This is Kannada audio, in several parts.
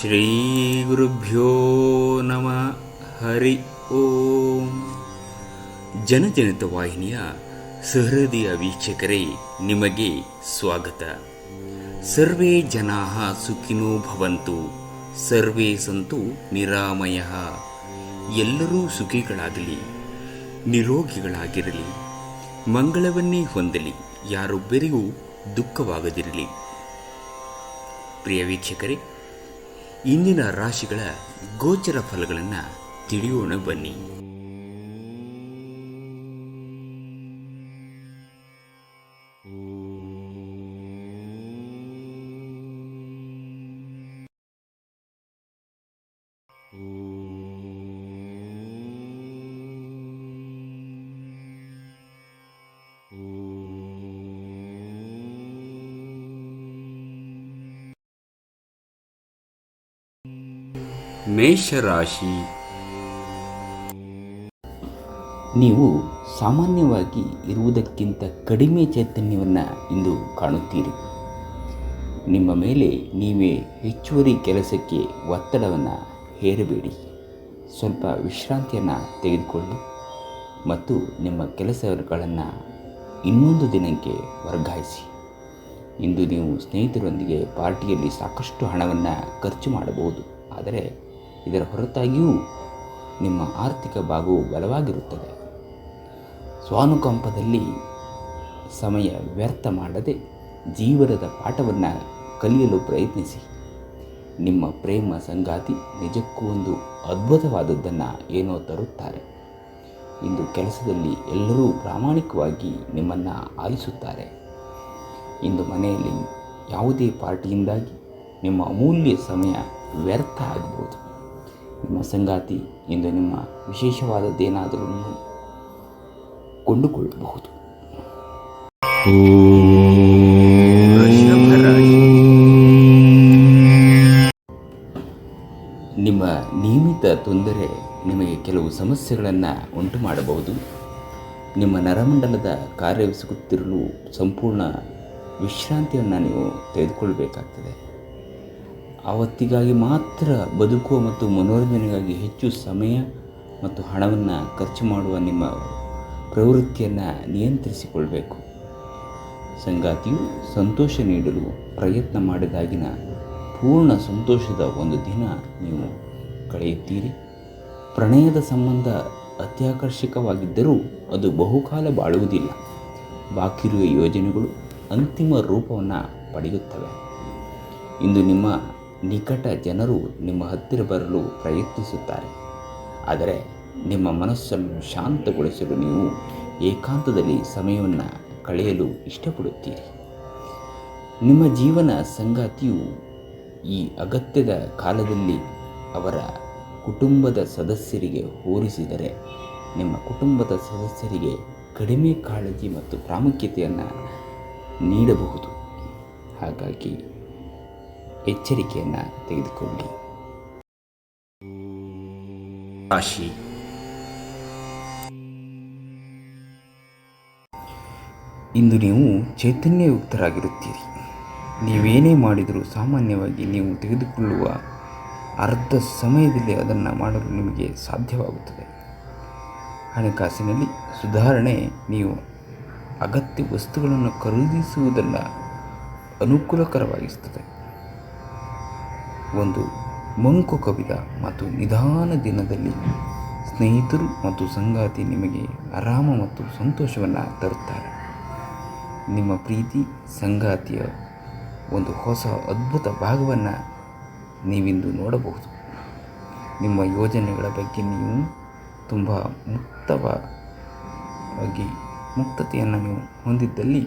ಶ್ರೀ ಗುರುಭ್ಯೋ ನಮಃ. ಹರಿ ಓಂ. ಜನಜನಿತ ವಾಹಿನಿಯ ಸಹೃದಯ ವೀಕ್ಷಕರೇ, ನಿಮಗೆ ಸ್ವಾಗತ. ಸರ್ವೇ ಜನಾಃ ಸುಖಿನೋ ಭವಂತು, ಸರ್ವೇ ಸಂತು ನಿರಾಮಯಃ. ಎಲ್ಲರೂ ಸುಖಿಗಳಾಗಲಿ, ನಿರೋಗಿಗಳಾಗಿರಲಿ, ಮಂಗಳವನ್ನೇ ಹೊಂದಲಿ, ಯಾರೊಬ್ಬರಿಗೂ ದುಃಖವಾಗದಿರಲಿ. ಪ್ರಿಯ ವೀಕ್ಷಕರೇ, ಇಂದಿನ ರಾಶಿಗಳ ಗೋಚರ ಫಲಗಳನ್ನು ತಿಳಿಯೋಣ ಬನ್ನಿ. ಮೇಷರಾಶಿ. ನೀವು ಸಾಮಾನ್ಯವಾಗಿ ಇರುವುದಕ್ಕಿಂತ ಕಡಿಮೆ ಚೈತನ್ಯವನ್ನು ಇಂದು ಕಾಣುತ್ತೀರಿ. ನಿಮ್ಮ ಮೇಲೆ ನೀವೇ ಹೆಚ್ಚುವರಿ ಕೆಲಸಕ್ಕೆ ಒತ್ತಡವನ್ನು ಹೇರಬೇಡಿ. ಸ್ವಲ್ಪ ವಿಶ್ರಾಂತಿಯನ್ನು ತೆಗೆದುಕೊಳ್ಳಿ ಮತ್ತು ನಿಮ್ಮ ಕೆಲಸಗಳನ್ನು ಇನ್ನೊಂದು ದಿನಕ್ಕೆ ವರ್ಗಾಯಿಸಿ. ಇಂದು ನೀವು ಸ್ನೇಹಿತರೊಂದಿಗೆ ಪಾರ್ಟಿಯಲ್ಲಿ ಸಾಕಷ್ಟು ಹಣವನ್ನು ಖರ್ಚು ಮಾಡಬಹುದು, ಆದರೆ ಇದರ ಹೊರತಾಗಿಯೂ ನಿಮ್ಮ ಆರ್ಥಿಕ ಭಾಗವು ಬಲವಾಗಿರುತ್ತದೆ. ಸ್ವಾನುಕಂಪದಲ್ಲಿ ಸಮಯ ವ್ಯರ್ಥ ಮಾಡದೆ ಜೀವನದ ಪಾಠವನ್ನು ಕಲಿಯಲು ಪ್ರಯತ್ನಿಸಿ. ನಿಮ್ಮ ಪ್ರೇಮ ಸಂಗಾತಿ ನಿಜಕ್ಕೂ ಒಂದು ಅದ್ಭುತವಾದದ್ದನ್ನು ಏನೋ ತರುತ್ತಾರೆ. ಇಂದು ಕೆಲಸದಲ್ಲಿ ಎಲ್ಲರೂ ಪ್ರಾಮಾಣಿಕವಾಗಿ ನಿಮ್ಮನ್ನು ಆಲಿಸುತ್ತಾರೆ. ಇಂದು ಮನೆಯಲ್ಲಿ ಯಾವುದೇ ಪಾರ್ಟಿಯಿಂದಾಗಿ ನಿಮ್ಮ ಅಮೂಲ್ಯ ಸಮಯ ವ್ಯರ್ಥ ಆಗಬಹುದು. ನಿಮ್ಮ ಸಂಗಾತಿ ಇಂದು ನಿಮ್ಮ ವಿಶೇಷವಾದದ್ದೇನಾದರೂ ಕೊಂಡುಕೊಳ್ಳಬಹುದು. ನಿಮ್ಮ ನಿಯಮಿತ ತೊಂದರೆ ನಿಮಗೆ ಕೆಲವು ಸಮಸ್ಯೆಗಳನ್ನು ಉಂಟು ಮಾಡಬಹುದು. ನಿಮ್ಮ ನರಮಂಡಲದ ಕಾರ್ಯವೆಸಗುತ್ತಿರಲು ಸಂಪೂರ್ಣ ವಿಶ್ರಾಂತಿಯನ್ನು ನೀವು ತೆಗೆದುಕೊಳ್ಳಬೇಕಾಗ್ತದೆ. ಆವತ್ತಿಗಾಗಿ ಮಾತ್ರ ಬದುಕುವ ಮತ್ತು ಮನೋರಂಜನೆಗಾಗಿ ಹೆಚ್ಚು ಸಮಯ ಮತ್ತು ಹಣವನ್ನು ಖರ್ಚು ಮಾಡುವ ನಿಮ್ಮ ಪ್ರವೃತ್ತಿಯನ್ನು ನಿಯಂತ್ರಿಸಿಕೊಳ್ಬೇಕು. ಸಂಗಾತಿಯು ಸಂತೋಷ ನೀಡಲು ಪ್ರಯತ್ನ ಮಾಡಿದಾಗಿನ ಪೂರ್ಣ ಸಂತೋಷದ ಒಂದು ದಿನ ನೀವು ಕಳೆಯುತ್ತೀರಿ. ಪ್ರಣಯದ ಸಂಬಂಧ ಅತ್ಯಾಕರ್ಷಕವಾಗಿದ್ದರೂ ಅದು ಬಹುಕಾಲ ಬಾಳುವುದಿಲ್ಲ. ಬಾಕಿರುವ ಯೋಜನೆಗಳು ಅಂತಿಮ ರೂಪವನ್ನು ಪಡೆಯುತ್ತವೆ. ಇಂದು ನಿಮ್ಮ ನಿಕಟ ಜನರು ನಿಮ್ಮ ಹತ್ತಿರ ಬರಲು ಪ್ರಯತ್ನಿಸುತ್ತಾರೆ, ಆದರೆ ನಿಮ್ಮ ಮನಸ್ಸನ್ನು ಶಾಂತಗೊಳಿಸಲು ನೀವು ಏಕಾಂತದಲ್ಲಿ ಸಮಯವನ್ನು ಕಳೆಯಲು ಇಷ್ಟಪಡುತ್ತೀರಿ. ನಿಮ್ಮ ಜೀವನ ಸಂಗಾತಿಯು ಈ ಅಗತ್ಯದ ಕಾಲದಲ್ಲಿ ಅವರ ಕುಟುಂಬದ ಸದಸ್ಯರಿಗೆ ಹೋಲಿಸಿದರೆ ನಿಮ್ಮ ಕುಟುಂಬದ ಸದಸ್ಯರಿಗೆ ಕಡಿಮೆ ಕಾಳಜಿ ಮತ್ತು ಪ್ರಾಮುಖ್ಯತೆಯನ್ನು ನೀಡಬಹುದು. ಹಾಗಾಗಿ ಎಚ್ಚರಿಕೆಯನ್ನು ತೆಗೆದುಕೊಳ್ಳಿ. ರಾಶಿ. ಇಂದು ನೀವು ಚೈತನ್ಯಯುಕ್ತರಾಗಿರುತ್ತೀರಿ. ನೀವೇನೇ ಮಾಡಿದರೂ ಸಾಮಾನ್ಯವಾಗಿ ನೀವು ತೆಗೆದುಕೊಳ್ಳುವ ಅರ್ಧ ಸಮಯದಲ್ಲಿ ಅದನ್ನು ಮಾಡಲು ನಿಮಗೆ ಸಾಧ್ಯವಾಗುತ್ತದೆ. ಹಣಕಾಸಿನಲ್ಲಿ ಸುಧಾರಣೆ, ನೀವು ಅಗತ್ಯ ವಸ್ತುಗಳನ್ನು ಖರೀದಿಸುವುದನ್ನು ಅನುಕೂಲಕರವಾಗಿಸುತ್ತದೆ. ಒಂದು ಮಂಕು ಕವಿದ ಮತ್ತು ನಿಧಾನ ದಿನದಲ್ಲಿ ಸ್ನೇಹಿತರು ಮತ್ತು ಸಂಗಾತಿ ನಿಮಗೆ ಆರಾಮ ಮತ್ತು ಸಂತೋಷವನ್ನು ತರುತ್ತಾರೆ. ನಿಮ್ಮ ಪ್ರೀತಿ ಸಂಗಾತಿಯ ಒಂದು ಹೊಸ ಅದ್ಭುತ ಭಾಗವನ್ನು ನೀವಿಂದು ನೋಡಬಹುದು. ನಿಮ್ಮ ಯೋಜನೆಗಳ ಬಗ್ಗೆ ನೀವು ತುಂಬ ಮುಕ್ತತೆಯನ್ನು ನೀವು ಹೊಂದಿದ್ದಲ್ಲಿ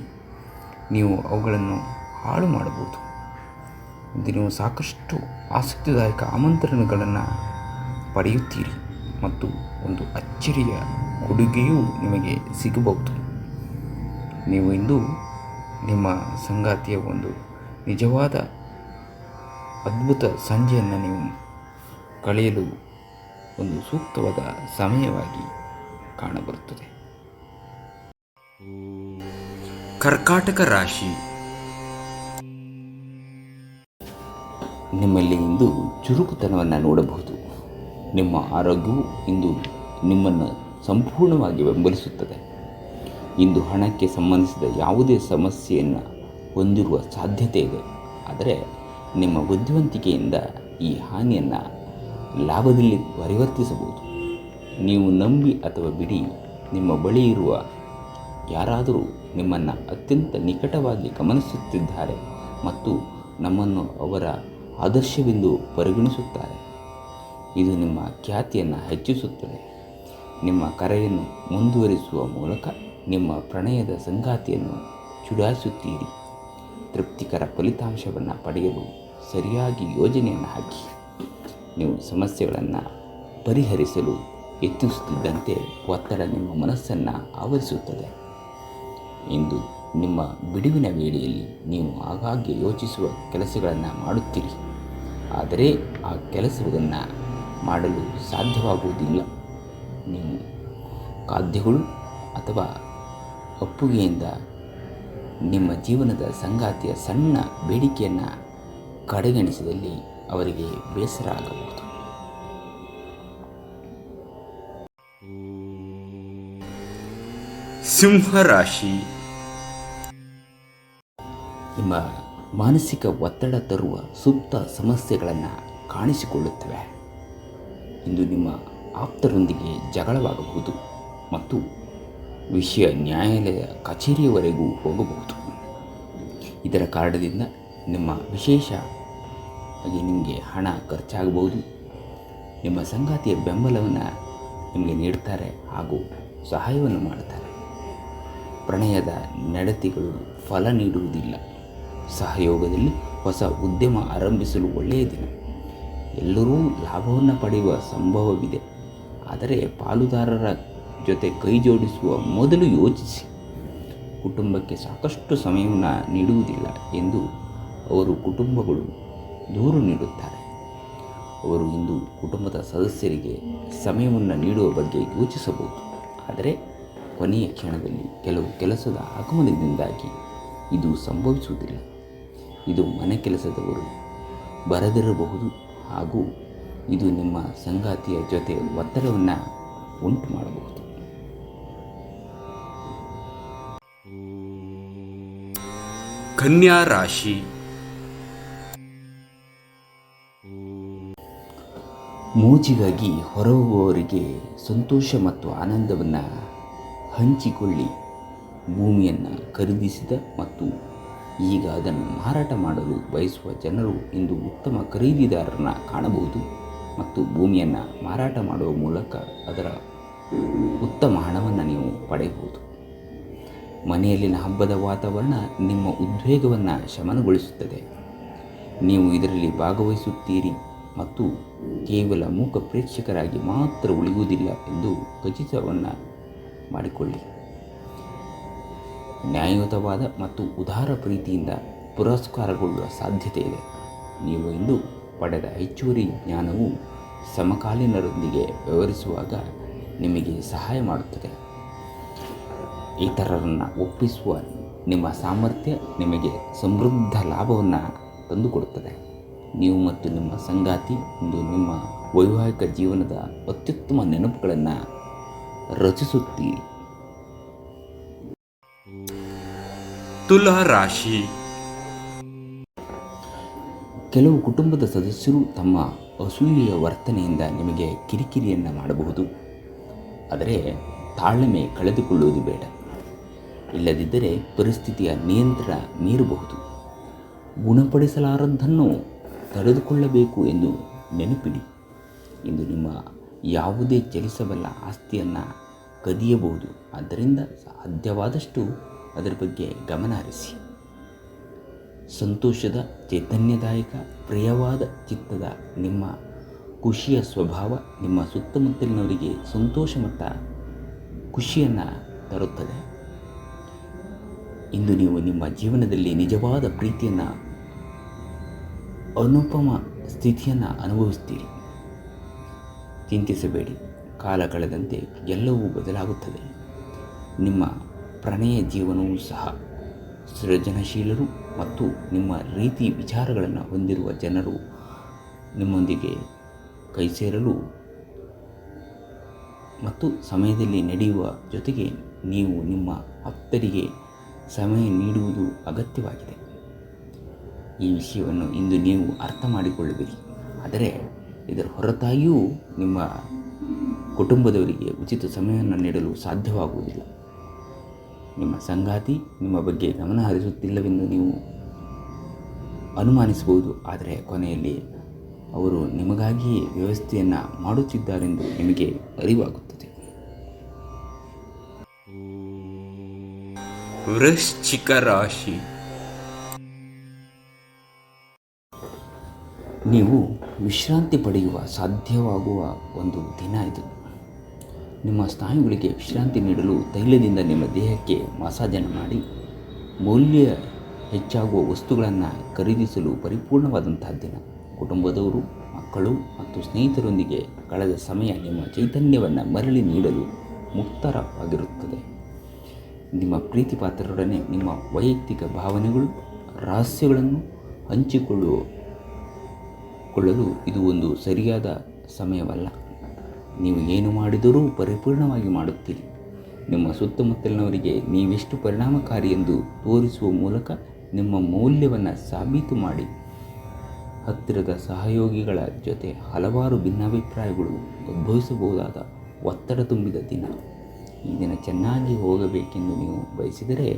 ನೀವು ಅವುಗಳನ್ನು ಹಾಳು ಮಾಡಬಹುದು. ಇಂದು ನೀವು ಸಾಕಷ್ಟು ಆಸಕ್ತಿದಾಯಕ ಆಮಂತ್ರಣಗಳನ್ನು ಪಡೆಯುತ್ತೀರಿ ಮತ್ತು ಒಂದು ಅಚ್ಚರಿಯ ಕೊಡುಗೆಯೂ ನಿಮಗೆ ಸಿಗಬಹುದು. ನೀವು ಇಂದು ನಿಮ್ಮ ಸಂಗಾತಿಯ ಒಂದು ನಿಜವಾದ ಅದ್ಭುತ ಸಂಜೆಯನ್ನು ನೀವು ಕಳೆಯಲು ಒಂದು ಸೂಕ್ತವಾದ ಸಮಯವಾಗಿ ಕಾಣಬರುತ್ತದೆ. ಕರ್ಕಾಟಕ ರಾಶಿ. ನಿಮ್ಮಲ್ಲಿ ಇಂದು ಚುರುಕುತನವನ್ನು ನೋಡಬಹುದು. ನಿಮ್ಮ ಆರೋಗ್ಯವು ಇಂದು ನಿಮ್ಮನ್ನು ಸಂಪೂರ್ಣವಾಗಿ ಬೆಂಬಲಿಸುತ್ತದೆ. ಇಂದು ಹಣಕ್ಕೆ ಸಂಬಂಧಿಸಿದ ಯಾವುದೇ ಸಮಸ್ಯೆಯನ್ನು ಹೊಂದಿರುವ ಸಾಧ್ಯತೆ ಇದೆ. ಆದರೆ ನಿಮ್ಮ ಬುದ್ಧಿವಂತಿಕೆಯಿಂದ ಈ ಹಾನಿಯನ್ನು ಲಾಭದಲ್ಲಿ ಪರಿವರ್ತಿಸಬಹುದು. ನೀವು ನಂಬಿ ಅಥವಾ ಬಿಡಿ, ನಿಮ್ಮ ಬಳಿ ಇರುವ ಯಾರಾದರೂ ನಿಮ್ಮನ್ನು ಅತ್ಯಂತ ನಿಕಟವಾಗಿ ಗಮನಿಸುತ್ತಿದ್ದಾರೆ ಮತ್ತು ನಮ್ಮನ್ನು ಅವರ ಆದರ್ಶವೆಂದು ಪರಿಗಣಿಸುತ್ತಾರೆ. ಇದು ನಿಮ್ಮ ಖ್ಯಾತಿಯನ್ನು ಹೆಚ್ಚಿಸುತ್ತದೆ. ನಿಮ್ಮ ಕರೆಯನ್ನು ಮುಂದುವರಿಸುವ ಮೂಲಕ ನಿಮ್ಮ ಪ್ರಣಯದ ಸಂಗಾತಿಯನ್ನು ಚುಡಾಯಿಸುತ್ತೀರಿ. ತೃಪ್ತಿಕರ ಫಲಿತಾಂಶವನ್ನು ಪಡೆಯಲು ಸರಿಯಾಗಿ ಯೋಜನೆಯನ್ನು ಹಾಕಿ. ನೀವು ಸಮಸ್ಯೆಗಳನ್ನು ಪರಿಹರಿಸಲು ಯತ್ನಿಸುತ್ತಿದ್ದಂತೆ ಒತ್ತಡ ನಿಮ್ಮ ಮನಸ್ಸನ್ನು ಆವರಿಸುತ್ತದೆ. ಇಂದು ನಿಮ್ಮ ಬಿಡುವಿನ ವೇಳೆಯಲ್ಲಿ ನೀವು ಆಗಾಗ್ಗೆ ಯೋಚಿಸುವ ಕೆಲಸಗಳನ್ನು ಮಾಡುತ್ತೀರಿ. ಆದರೆ ಆ ಕೆಲಸವನ್ನು ಮಾಡಲು ಸಾಧ್ಯವಾಗುವುದಿಲ್ಲ. ನೀವು ಖಾದ್ಯಗಳು ಅಥವಾ ಒಪ್ಪುಗೆಯಿಂದ ನಿಮ್ಮ ಜೀವನದ ಸಂಗಾತಿಯ ಸಣ್ಣ ಬೇಡಿಕೆಯನ್ನು ಕಡೆಗಣಿಸಿದಲ್ಲಿ ಅವರಿಗೆ ಬೇಸರ ಆಗಬಹುದು. ಸಿಂಹರಾಶಿ. ನಿಮ್ಮ ಮಾನಸಿಕ ಒತ್ತಡ ತರುವ ಸುಪ್ತ ಸಮಸ್ಯೆಗಳನ್ನು ಕಾಣಿಸಿಕೊಳ್ಳುತ್ತವೆ. ಇಂದು ನಿಮ್ಮ ಆಪ್ತರೊಂದಿಗೆ ಜಗಳವಾಗಬಹುದು ಮತ್ತು ವಿಷಯ ನ್ಯಾಯಾಲಯ ಕಚೇರಿಯವರೆಗೂ ಹೋಗಬಹುದು. ಇದರ ಕಾರಣದಿಂದ ನಿಮ್ಮ ವಿಶೇಷವಾಗಿ ನಿಮಗೆ ಹಣ ಖರ್ಚಾಗಬಹುದು. ನಿಮ್ಮ ಸಂಗಾತಿಯ ಬೆಂಬಲವನ್ನು ನಿಮಗೆ ನೀಡ್ತಾರೆ ಹಾಗೂ ಸಹಾಯವನ್ನು ಮಾಡುತ್ತಾರೆ. ಪ್ರಣಯದ ನಡತೆಗಳು ಫಲ ನೀಡುವುದಿಲ್ಲ. ಸಹಯೋಗದಲ್ಲಿ ಹೊಸ ಉದ್ಯಮ ಆರಂಭಿಸಲು ಒಳ್ಳೆಯ ದಿನ. ಎಲ್ಲರೂ ಲಾಭವನ್ನು ಪಡೆಯುವ ಸಂಭವವಿದೆ. ಆದರೆ ಪಾಲುದಾರರ ಜೊತೆ ಕೈ ಜೋಡಿಸುವ ಮೊದಲು ಯೋಚಿಸಿ. ಕುಟುಂಬಕ್ಕೆ ಸಾಕಷ್ಟು ಸಮಯವನ್ನು ನೀಡುವುದಿಲ್ಲ ಎಂದು ಕುಟುಂಬಗಳು ದೂರು ನೀಡುತ್ತಾರೆ. ಅವರು ಇಂದು ಕುಟುಂಬದ ಸದಸ್ಯರಿಗೆ ಸಮಯವನ್ನು ನೀಡುವ ಬಗ್ಗೆ ಯೋಚಿಸಬಹುದು. ಆದರೆ ಕೊನೆಯ ಕ್ಷಣದಲ್ಲಿ ಕೆಲವು ಕೆಲಸದ ಆಗಮನದಿಂದಾಗಿ ಇದು ಸಂಭವಿಸುವುದಿಲ್ಲ. ಇದು ಮನೆ ಕೆಲಸದವರು ಬರದಿರಬಹುದು ಹಾಗೂ ಇದು ನಿಮ್ಮ ಸಂಗಾತಿಯ ಜೊತೆ ಒತ್ತಡವನ್ನು ಉಂಟು ಮಾಡಬಹುದು. ಕನ್ಯಾ ರಾಶಿ. ಮೋಜಿಗಾಗಿ ಹೊರಹೋಗುವವರಿಗೆ ಸಂತೋಷ ಮತ್ತು ಆನಂದವನ್ನು ಹಂಚಿಕೊಳ್ಳಿ. ಭೂಮಿಯನ್ನು ಖರೀದಿಸಿದ ಮತ್ತು ಈಗ ಅದನ್ನು ಮಾರಾಟ ಮಾಡಲು ಬಯಸುವ ಜನರು ಇಂದು ಉತ್ತಮ ಖರೀದಿದಾರರನ್ನು ಕಾಣಬಹುದು ಮತ್ತು ಭೂಮಿಯನ್ನು ಮಾರಾಟ ಮಾಡುವ ಮೂಲಕ ಅದರ ಉತ್ತಮ ಹಣವನ್ನು ನೀವು ಪಡೆಯಬಹುದು. ಮನೆಯಲ್ಲಿನ ಹಬ್ಬದ ವಾತಾವರಣ ನಿಮ್ಮ ಉದ್ವೇಗವನ್ನು ಶಮನಗೊಳಿಸುತ್ತದೆ. ನೀವು ಇದರಲ್ಲಿ ಭಾಗವಹಿಸುತ್ತೀರಿ ಮತ್ತು ಕೇವಲ ಮೂಕ ಪ್ರೇಕ್ಷಕರಾಗಿ ಮಾತ್ರ ಉಳಿಯುವುದಿಲ್ಲ ಎಂದು ಖಚಿತವನ್ನು ಮಾಡಿಕೊಳ್ಳಿ. ನ್ಯಾಯಯುತವಾದ ಮತ್ತು ಉದಾರ ಪ್ರೀತಿಯಿಂದ ಪುರಸ್ಕಾರಗೊಳ್ಳುವ ಸಾಧ್ಯತೆ ಇದೆ. ನೀವು ಇಂದು ಪಡೆದ ಹೆಚ್ಚುವರಿ ಜ್ಞಾನವು ಸಮಕಾಲೀನರೊಂದಿಗೆ ವ್ಯವಹರಿಸುವಾಗ ನಿಮಗೆ ಸಹಾಯ ಮಾಡುತ್ತದೆ. ಇತರರನ್ನು ಒಪ್ಪಿಸುವ ನಿಮ್ಮ ಸಾಮರ್ಥ್ಯ ನಿಮಗೆ ಸಮೃದ್ಧ ಲಾಭವನ್ನು ತಂದುಕೊಡುತ್ತದೆ. ನೀವು ಮತ್ತು ನಿಮ್ಮ ಸಂಗಾತಿ ಇಂದು ನಿಮ್ಮ ವೈವಾಹಿಕ ಜೀವನದ ಅತ್ಯುತ್ತಮ ನೆನಪುಗಳನ್ನು ರಚಿಸುತ್ತೀರಿ. ತುಲಾ ರಾಶಿ. ಕೆಲವು ಕುಟುಂಬದ ಸದಸ್ಯರು ತಮ್ಮ ಅಸೂಯೆಯ ವರ್ತನೆಯಿಂದ ನಿಮಗೆ ಕಿರಿಕಿರಿಯನ್ನು ಮಾಡಬಹುದು. ಆದರೆ ತಾಳ್ಮೆ ಕಳೆದುಕೊಳ್ಳುವುದು ಬೇಡ. ಇಲ್ಲದಿದ್ದರೆ ಪರಿಸ್ಥಿತಿಯ ನಿಯಂತ್ರಣ ಮೀರಬಹುದು. ಗುಣಪಡಿಸಲಾರದ್ದನ್ನು ತಡೆದುಕೊಳ್ಳಬೇಕು ಎಂದು ನೆನಪಿಡಿ. ಇಂದು ನಿಮ್ಮ ಯಾವುದೇ ಚಲಿಸಬಲ್ಲ ಆಸ್ತಿಯನ್ನು ಕದಿಯಬಹುದು. ಆದ್ದರಿಂದ ಸಾಧ್ಯವಾದಷ್ಟು ಅದರ ಬಗ್ಗೆ ಗಮನ ಹರಿಸಿ. ಸಂತೋಷದ, ಚೈತನ್ಯದಾಯಕ, ಪ್ರಿಯವಾದ ಚಿತ್ತದ ನಿಮ್ಮ ಖುಷಿಯ ಸ್ವಭಾವ ನಿಮ್ಮ ಸುತ್ತಮುತ್ತಲಿನವರಿಗೆ ಸಂತೋಷ ಮತ್ತು ಖುಷಿಯನ್ನು ತರುತ್ತದೆ. ಇಂದು ನೀವು ನಿಮ್ಮ ಜೀವನದಲ್ಲಿ ನಿಜವಾದ ಪ್ರೀತಿಯನ್ನು, ಅನುಪಮ ಸ್ಥಿತಿಯನ್ನು ಅನುಭವಿಸ್ತೀರಿ. ಚಿಂತಿಸಬೇಡಿ, ಕಾಲ ಕಳೆದಂತೆ ಎಲ್ಲವೂ ಬದಲಾಗುತ್ತದೆ. ನಿಮ್ಮ ಪ್ರಣಯ ಜೀವನವೂ ಸಹ ಸೃಜನಶೀಲರು ಮತ್ತು ನಿಮ್ಮ ರೀತಿ ವಿಚಾರಗಳನ್ನು ಹೊಂದಿರುವ ಜನರು ನಿಮ್ಮೊಂದಿಗೆ ಕೈ ಸೇರಲು ಮತ್ತು ಸಮಯದಲ್ಲಿ ನಡೆಯುವ ಜೊತೆಗೆ ನೀವು ನಿಮ್ಮ ಆಪ್ತರಿಗೆ ಸಮಯ ನೀಡುವುದು ಅಗತ್ಯವಾಗಿದೆ. ಈ ವಿಷಯವನ್ನು ಇಂದು ನೀವು ಅರ್ಥ ಮಾಡಿಕೊಳ್ಳುವಿರಿ. ಆದರೆ ಇದರ ಹೊರತಾಗಿಯೂ ನಿಮ್ಮ ಕುಟುಂಬದವರಿಗೆ ಉಚಿತ ಸಮಯವನ್ನು ನೀಡಲು ಸಾಧ್ಯವಾಗುವುದಿಲ್ಲ. ನಿಮ್ಮ ಸಂಗಾತಿ ನಿಮ್ಮ ಬಗ್ಗೆ ಗಮನ ಹರಿಸುತ್ತಿಲ್ಲವೆಂದು ನೀವು ಅನುಮಾನಿಸಬಹುದು, ಆದರೆ ಕೊನೆಯಲ್ಲಿ ಅವರು ನಿಮಗಾಗಿಯೇ ವ್ಯವಸ್ಥೆಯನ್ನು ಮಾಡುತ್ತಿದ್ದಾರೆಂದು ನಿಮಗೆ ಅರಿವಾಗುತ್ತದೆ. ವೃಶ್ಚಿಕ ರಾಶಿ. ನೀವು ವಿಶ್ರಾಂತಿ ಪಡೆಯುವ ಸಾಧ್ಯವಾಗುವ ಒಂದು ದಿನ ಇದು. ನಿಮ್ಮ ಸ್ನಾಯುಗಳಿಗೆ ವಿಶ್ರಾಂತಿ ನೀಡಲು ತೈಲದಿಂದ ನಿಮ್ಮ ದೇಹಕ್ಕೆ ಮಸಾಜನ್ನು ಮಾಡಿ ಮೌಲ್ಯ ಹೆಚ್ಚಾಗುವ ವಸ್ತುಗಳನ್ನು ಖರೀದಿಸಲು ಪರಿಪೂರ್ಣವಾದಂತಹ ದಿನ. ಕುಟುಂಬದವರು, ಮಕ್ಕಳು ಮತ್ತು ಸ್ನೇಹಿತರೊಂದಿಗೆ ಕಳೆದ ಸಮಯ ನಿಮ್ಮ ಚೈತನ್ಯವನ್ನು ಮರಳಿ ನೀಡಲು ಮುಕ್ತವಾಗಿರುತ್ತದೆ. ನಿಮ್ಮ ಪ್ರೀತಿ ಪಾತ್ರರೊಡನೆ ನಿಮ್ಮ ವೈಯಕ್ತಿಕ ಭಾವನೆಗಳು, ರಹಸ್ಯಗಳನ್ನು ಹಂಚಿಕೊಳ್ಳಲು ಇದು ಒಂದು ಸರಿಯಾದ ಸಮಯವಲ್ಲ. ನೀವು ಏನು ಮಾಡಿದರೂ ಪರಿಪೂರ್ಣವಾಗಿ ಮಾಡುತ್ತೀರಿ. ನಿಮ್ಮ ಸುತ್ತಮುತ್ತಲಿನವರಿಗೆ ನೀವೆಷ್ಟು ಪರಿಣಾಮಕಾರಿ ಎಂದು ತೋರಿಸುವ ಮೂಲಕ ನಿಮ್ಮ ಮೌಲ್ಯವನ್ನು ಸಾಬೀತು ಮಾಡಿ. ಹತ್ತಿರದ ಸಹಯೋಗಿಗಳ ಜೊತೆ ಹಲವಾರು ಭಿನ್ನಾಭಿಪ್ರಾಯಗಳು ಉದ್ಭವಿಸಬಹುದಾದ ಒತ್ತಡ ತುಂಬಿದ ದಿನ. ಈ ದಿನ ಚೆನ್ನಾಗಿ ಹೋಗಬೇಕೆಂದು ನೀವು ಬಯಸಿದರೆ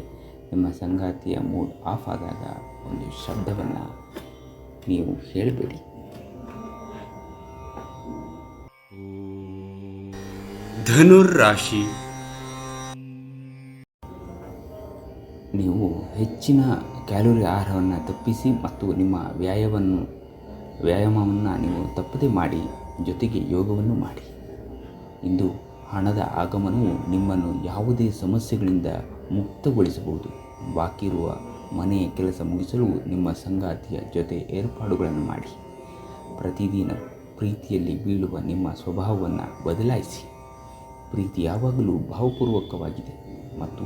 ನಿಮ್ಮ ಸಂಗಾತಿಯ ಮೂಡ್ ಆಫ್ ಆದಾಗ ಒಂದು ಶಬ್ದವನ್ನು ನೀವು ಹೇಳಬೇಡಿ. ಧನುರಾಶಿ. ನೀವು ಹೆಚ್ಚಿನ ಕ್ಯಾಲೋರಿ ಆಹಾರವನ್ನು ತಪ್ಪಿಸಿ ಮತ್ತು ನಿಮ್ಮ ವ್ಯಾಯಾಮವನ್ನು ನೀವು ತಪ್ಪದೆ ಮಾಡಿ, ಜೊತೆಗೆ ಯೋಗವನ್ನು ಮಾಡಿ. ಇಂದು ಹಣದ ಆಗಮನವು ನಿಮ್ಮನ್ನು ಯಾವುದೇ ಸಮಸ್ಯೆಗಳಿಂದ ಮುಕ್ತಗೊಳಿಸಬಹುದು. ಬಾಕಿ ಇರುವ ಮನೆಯ ಕೆಲಸ ಮುಗಿಸಲು ನಿಮ್ಮ ಸಂಗಾತಿಯ ಜೊತೆ ಏರ್ಪಾಡುಗಳನ್ನು ಮಾಡಿ. ಪ್ರತಿದಿನ ಪ್ರೀತಿಯಲ್ಲಿ ಬೀಳುವ ನಿಮ್ಮ ಸ್ವಭಾವವನ್ನು ಬದಲಾಯಿಸಿ. ಪ್ರೀತಿ ಯಾವಾಗಲೂ ಭಾವಪೂರ್ವಕವಾಗಿದೆ ಮತ್ತು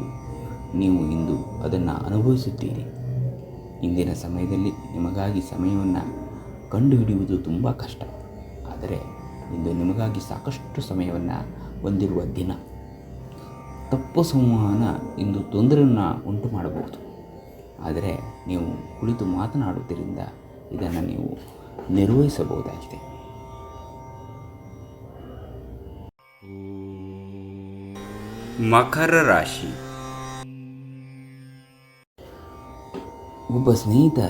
ನೀವು ಇಂದು ಅದನ್ನು ಅನುಭವಿಸುತ್ತೀರಿ. ಇಂದಿನ ಸಮಯದಲ್ಲಿ ನಿಮಗಾಗಿ ಸಮಯವನ್ನು ಕಂಡುಹಿಡಿಯುವುದು ತುಂಬ ಕಷ್ಟ, ಆದರೆ ಇಂದು ನಿಮಗಾಗಿ ಸಾಕಷ್ಟು ಸಮಯವನ್ನು ಹೊಂದಿರುವ ದಿನ. ತಪ್ಪು ಸಂವಹನ ಇಂದು ತೊಂದರೆಯನ್ನು ಉಂಟು ಮಾಡಬಹುದು, ಆದರೆ ನೀವು ಕುಳಿತು ಮಾತನಾಡುವುದರಿಂದ ಇದನ್ನು ನೀವು ನಿರ್ವಹಿಸಬಹುದಾಗಿದೆ. ಮಕರ ರಾಶಿ. ಒಬ್ಬ ಸ್ನೇಹಿತ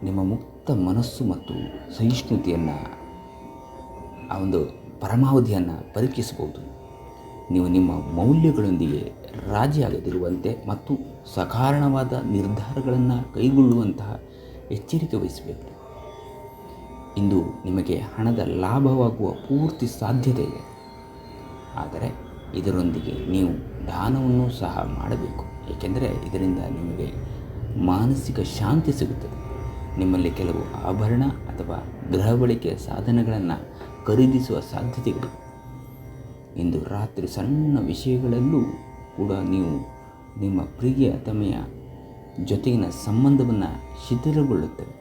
ನಿಮ್ಮ ಮುಕ್ತ ಮನಸ್ಸು ಮತ್ತು ಸಹಿಷ್ಣುತೆಯನ್ನು, ಆ ಒಂದು ಪರಮಾವಧಿಯನ್ನು ಪರೀಕ್ಷಿಸಬಹುದು. ನೀವು ನಿಮ್ಮ ಮೌಲ್ಯಗಳೊಂದಿಗೆ ರಾಜಿಯಾಗದಿರುವಂತೆ ಮತ್ತು ಸಕಾರಣವಾದ ನಿರ್ಧಾರಗಳನ್ನು ಕೈಗೊಳ್ಳುವಂತಹ ಎಚ್ಚರಿಕೆ ವಹಿಸಬೇಕು. ಇಂದು ನಿಮಗೆ ಹಣದ ಲಾಭವಾಗುವ ಪೂರ್ತಿ ಸಾಧ್ಯತೆ ಇದೆ, ಆದರೆ ಇದರೊಂದಿಗೆ ನೀವು ದಾನವನ್ನು ಸಹ ಮಾಡಬೇಕು, ಏಕೆಂದರೆ ಇದರಿಂದ ನಿಮಗೆ ಮಾನಸಿಕ ಶಾಂತಿ ಸಿಗುತ್ತದೆ. ನಿಮ್ಮಲ್ಲಿ ಕೆಲವು ಆಭರಣ ಅಥವಾ ಗೃಹ ಬಳಕೆಯ ಸಾಧನಗಳನ್ನು ಖರೀದಿಸುವ ಸಾಧ್ಯತೆಗಳಿವೆ. ಇಂದು ರಾತ್ರಿ ಸಣ್ಣ ವಿಷಯಗಳಲ್ಲೂ ಕೂಡ ನೀವು ನಿಮ್ಮ ಪ್ರಿಯತಮೆಯ ಜೊತೆಗಿನ ಸಂಬಂಧವನ್ನು ಶಿಥಿಲಗೊಳ್ಳುತ್ತವೆ.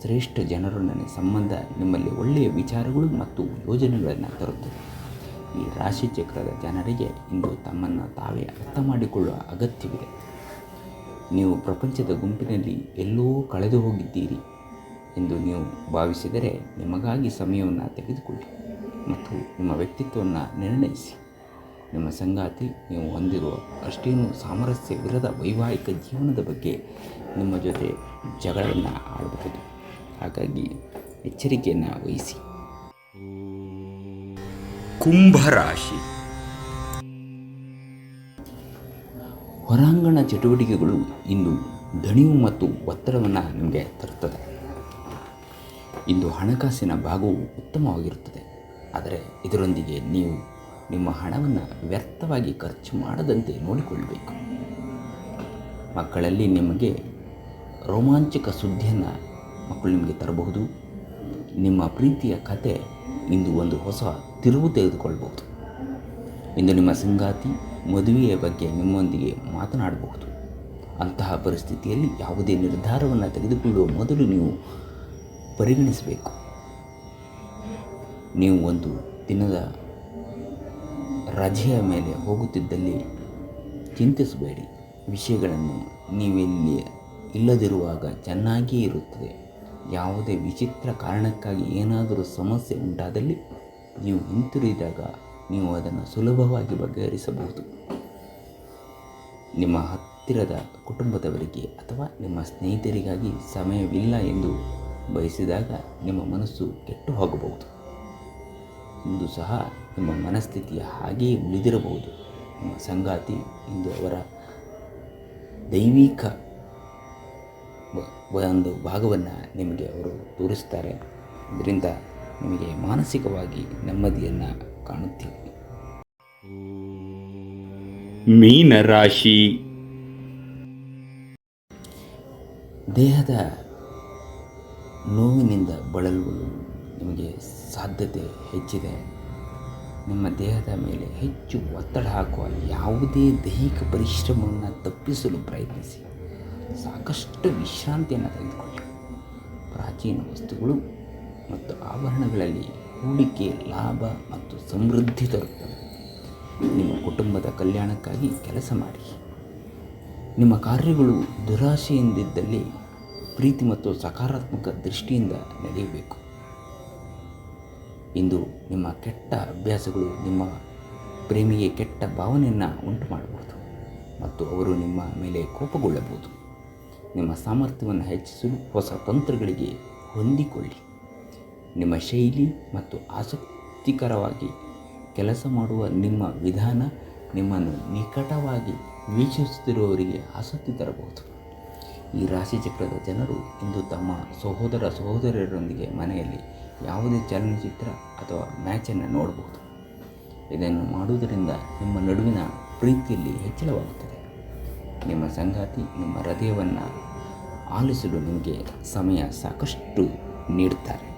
ಶ್ರೇಷ್ಠ ಜನರೊಡನೆ ಸಂಬಂಧ ನಿಮ್ಮಲ್ಲಿ ಒಳ್ಳೆಯ ವಿಚಾರಗಳು ಮತ್ತು ಯೋಜನೆಗಳನ್ನು ತರುತ್ತದೆ. ಈ ರಾಶಿಚಕ್ರದ ಜನರಿಗೆ ಇಂದು ತಮ್ಮನ್ನು ತಾವೇ ಅರ್ಥ ಮಾಡಿಕೊಳ್ಳುವ ಅಗತ್ಯವಿದೆ. ನೀವು ಪ್ರಪಂಚದ ಗುಂಪಿನಲ್ಲಿ ಎಲ್ಲೋ ಕಳೆದು ಹೋಗಿದ್ದೀರಿ ಎಂದು ನೀವು ಭಾವಿಸಿದರೆ ನಿಮಗಾಗಿ ಸಮಯವನ್ನು ತೆಗೆದುಕೊಳ್ಳಿ ಮತ್ತು ನಿಮ್ಮ ವ್ಯಕ್ತಿತ್ವವನ್ನು ನಿರ್ಣಯಿಸಿ. ನಿಮ್ಮ ಸಂಗಾತಿ ನೀವು ಹೊಂದಿರುವ ಅಷ್ಟೇನೂ ಸಾಮರಸ್ಯವಿರದ ವೈವಾಹಿಕ ಜೀವನದ ಬಗ್ಗೆ ನಿಮ್ಮ ಜೊತೆ ಜಗಳವನ್ನು ಆಡಬಹುದು, ಹಾಗಾಗಿ ಎಚ್ಚರಿಕೆಯನ್ನು ವಹಿಸಿ. ಕುಂಭರಾಶಿ. ಹೊರಾಂಗಣ ಚಟುವಟಿಕೆಗಳು ಇಂದು ದಣಿವು ಮತ್ತು ಒತ್ತಡವನ್ನು ನಿಮಗೆ ತರುತ್ತದೆ. ಇಂದು ಹಣಕಾಸಿನ ಭಾಗವು ಉತ್ತಮವಾಗಿರುತ್ತದೆ, ಆದರೆ ಇದರೊಂದಿಗೆ ನೀವು ನಿಮ್ಮ ಹಣವನ್ನು ವ್ಯರ್ಥವಾಗಿ ಖರ್ಚು ಮಾಡದಂತೆ ನೋಡಿಕೊಳ್ಳಬೇಕು. ಮಕ್ಕಳಲ್ಲಿ ನಿಮಗೆ ರೋಮಾಂಚಕ ಸುದ್ದಿಯನ್ನು ಮಕ್ಕಳು ನಿಮಗೆ ತರಬಹುದು. ನಿಮ್ಮ ಪ್ರೀತಿಯ ಕತೆ ಇಂದು ಒಂದು ಹೊಸ ತಿರುವು ತೆಗೆದುಕೊಳ್ಳಬಹುದು. ಇಂದು ನಿಮ್ಮ ಸಂಗಾತಿ ಮದುವೆಯ ಬಗ್ಗೆ ನಿಮ್ಮೊಂದಿಗೆ ಮಾತನಾಡಬಹುದು. ಅಂತಹ ಪರಿಸ್ಥಿತಿಯಲ್ಲಿ ಯಾವುದೇ ನಿರ್ಧಾರವನ್ನು ತೆಗೆದುಕೊಳ್ಳುವ ಮೊದಲು ನೀವು ಪರಿಗಣಿಸಬೇಕು. ನೀವು ಒಂದು ದಿನದ ರಜೆಯ ಮೇಲೆ ಹೋಗುತ್ತಿದ್ದಲ್ಲಿ ಚಿಂತಿಸಬೇಡಿ. ವಿಷಯಗಳನ್ನು ನೀವೆಲ್ಲಿ ಇಲ್ಲದಿರುವಾಗ ಚೆನ್ನಾಗಿಯೇ ಇರುತ್ತದೆ. ಯಾವುದೇ ವಿಚಿತ್ರ ಕಾರಣಕ್ಕಾಗಿ ಏನಾದರೂ ಸಮಸ್ಯೆ ಉಂಟಾದಲ್ಲಿ ನೀವು ಹಿಂತಿರುಗಿದಾಗ ನೀವು ಅದನ್ನು ಸುಲಭವಾಗಿ ಬಗೆಹರಿಸಬಹುದು. ನಿಮ್ಮ ಹತ್ತಿರದ ಕುಟುಂಬದವರಿಗೆ ಅಥವಾ ನಿಮ್ಮ ಸ್ನೇಹಿತರಿಗಾಗಿ ಸಮಯವಿಲ್ಲ ಎಂದು ಬಯಸಿದಾಗ ನಿಮ್ಮ ಮನಸ್ಸು ಕೆಟ್ಟು ಹೋಗಬಹುದು. ಇಂದು ಸಹ ನಿಮ್ಮ ಮನಸ್ಥಿತಿ ಹಾಗೆಯೇ ಉಳಿದಿರಬಹುದು. ನಿಮ್ಮ ಸಂಗಾತಿ ಇಂದು ಅವರ ದೈವಿಕ ಒಂದು ಭಾಗವನ್ನು ನಿಮಗೆ ಅವರು ತೋರಿಸ್ತಾರೆ. ಇದರಿಂದ ನಿಮಗೆ ಮಾನಸಿಕವಾಗಿ ನೆಮ್ಮದಿಯನ್ನು ಕಾಣುತ್ತೀವಿ. ಮೀನರಾಶಿ. ದೇಹದ ನೋವಿನಿಂದ ಬಳಲುವುದು ನಿಮಗೆ ಸಾಧ್ಯತೆ ಹೆಚ್ಚಿದೆ. ನಿಮ್ಮ ದೇಹದ ಮೇಲೆ ಹೆಚ್ಚು ಒತ್ತಡ ಹಾಕುವ ಯಾವುದೇ ದೈಹಿಕ ಪರಿಶ್ರಮವನ್ನು ತಪ್ಪಿಸಲು ಪ್ರಯತ್ನಿಸಿ. ಸಾಕಷ್ಟು ವಿಶ್ರಾಂತಿಯನ್ನು ತೆಗೆದುಕೊಳ್ಳಿ. ಪ್ರಾಚೀನ ವಸ್ತುಗಳು ಮತ್ತು ಆಭರಣಗಳಲ್ಲಿ ಹೂಡಿಕೆ ಲಾಭ ಮತ್ತು ಸಮೃದ್ಧಿ ತರುತ್ತದೆ. ನಿಮ್ಮ ಕುಟುಂಬದ ಕಲ್ಯಾಣಕ್ಕಾಗಿ ಕೆಲಸ ಮಾಡಿ. ನಿಮ್ಮ ಕಾರ್ಯಗಳು ದುರಾಶೆಯಿಂದಿದ್ದಲ್ಲಿ ಪ್ರೀತಿ ಮತ್ತು ಸಕಾರಾತ್ಮಕ ದೃಷ್ಟಿಯಿಂದ ನಡೆಯಬೇಕು. ಇಂದು ನಿಮ್ಮ ಕೆಟ್ಟ ಅಭ್ಯಾಸಗಳು ನಿಮ್ಮ ಪ್ರೇಮಿಗೆ ಕೆಟ್ಟ ಭಾವನೆಯನ್ನು ಉಂಟು ಮಾಡಬಹುದು ಮತ್ತು ಅವರು ನಿಮ್ಮ ಮೇಲೆ ಕೋಪಗೊಳ್ಳಬಹುದು. ನಿಮ್ಮ ಸಾಮರ್ಥ್ಯವನ್ನು ಹೆಚ್ಚಿಸಲು ಹೊಸ ತಂತ್ರಗಳಿಗೆ ಹೊಂದಿಕೊಳ್ಳಿ. ನಿಮ್ಮ ಶೈಲಿ ಮತ್ತು ಆಸಕ್ತಿಕರವಾಗಿ ಕೆಲಸ ಮಾಡುವ ನಿಮ್ಮ ವಿಧಾನ ನಿಮ್ಮನ್ನು ನಿಕಟವಾಗಿ ವೀಕ್ಷಿಸುತ್ತಿರುವವರಿಗೆ ಆಸಕ್ತಿ ತರಬಹುದು. ಈ ರಾಶಿಚಕ್ರದ ಜನರು ಇಂದು ತಮ್ಮ ಸಹೋದರ ಸಹೋದರಿಯರೊಂದಿಗೆ ಮನೆಯಲ್ಲಿ ಯಾವುದೇ ಚಲನಚಿತ್ರ ಅಥವಾ ಮ್ಯಾಚನ್ನು ನೋಡಬಹುದು. ಇದನ್ನು ಮಾಡುವುದರಿಂದ ನಿಮ್ಮ ನಡುವಿನ ಪ್ರೀತಿಯಲ್ಲಿ ಹೆಚ್ಚಳವಾಗುತ್ತದೆ. ನಿಮ್ಮ ಸಂಗಾತಿ ನಿಮ್ಮ ಹೃದಯವನ್ನು ಆಲಿಸಲು ನಿಮಗೆ ಸಮಯ ಸಾಕಷ್ಟು ನೀಡುತ್ತಾರೆ.